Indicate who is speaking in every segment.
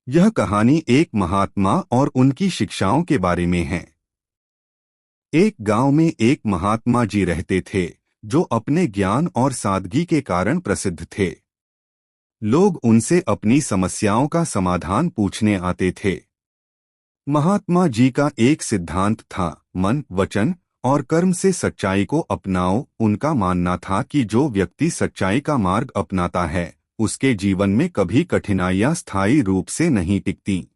Speaker 1: यह कहानी एक महात्मा और उनकी शिक्षाओं के बारे में है। एक गांव में एक महात्मा जी रहते थे जो अपने ज्ञान और सादगी के कारण प्रसिद्ध थे। लोग उनसे अपनी समस्याओं का समाधान पूछने आते थे। महात्मा जी का एक सिद्धांत था, मन, वचन और कर्म से सच्चाई को अपनाओ। उनका मानना था कि जो व्यक्ति सच्चाई का मार्ग अपनाता है उसके जीवन में कभी कठिनाइयां स्थायी रूप से नहीं टिकती।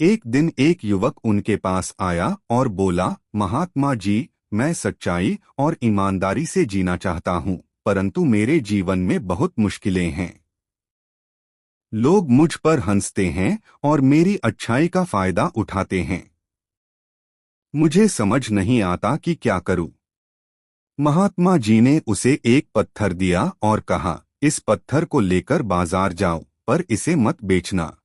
Speaker 1: एक दिन एक युवक उनके पास आया और बोला, महात्मा जी, मैं सच्चाई और ईमानदारी से जीना चाहता हूँ, परंतु मेरे जीवन में बहुत मुश्किलें हैं। लोग मुझ पर हंसते हैं और मेरी अच्छाई का फायदा उठाते हैं। मुझे समझ नहीं आता कि क्या करूं। महात्मा जी ने उसे एक पत्थर दिया और कहा, इस पत्थर को लेकर बाजार जाओ, पर इसे मत बेचना।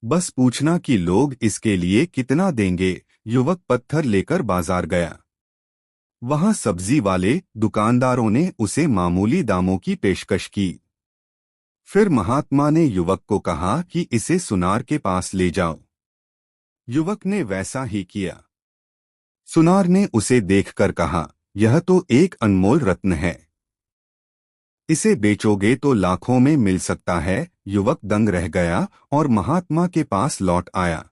Speaker 1: बस पूछना कि लोग इसके लिए कितना देंगे। युवक पत्थर लेकर बाजार गया। वहां सब्जी वाले दुकानदारों ने उसे मामूली दामों की पेशकश की। फिर महात्मा ने युवक को कहा कि इसे सुनार के पास ले जाओ। युवक ने वैसा ही किया। सुनार ने उसे देखकर कहा, यह तो एक अनमोल रत्न है, इसे बेचोगे तो लाखों में मिल सकता है। युवक दंग रह गया और महात्मा के पास लौट आया।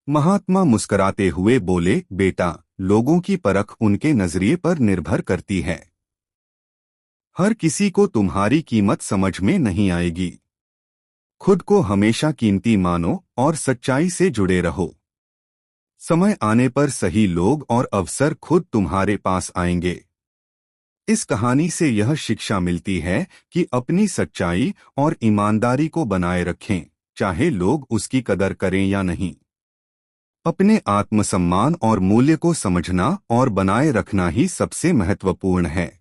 Speaker 1: महात्मा मुस्कुराते हुए बोले, बेटा, लोगों की परख उनके नजरिए पर निर्भर करती है। हर किसी को तुम्हारी कीमत समझ में नहीं आएगी। खुद को हमेशा कीमती मानो और सच्चाई से जुड़े रहो। समय आने पर सही लोग और अवसर खुद तुम्हारे पास आएंगे। इस कहानी से यह शिक्षा मिलती है कि अपनी सच्चाई और ईमानदारी को बनाए रखें, चाहे लोग उसकी कदर करें या नहीं। अपने आत्मसम्मान और मूल्य को समझना और बनाए रखना ही सबसे महत्वपूर्ण है।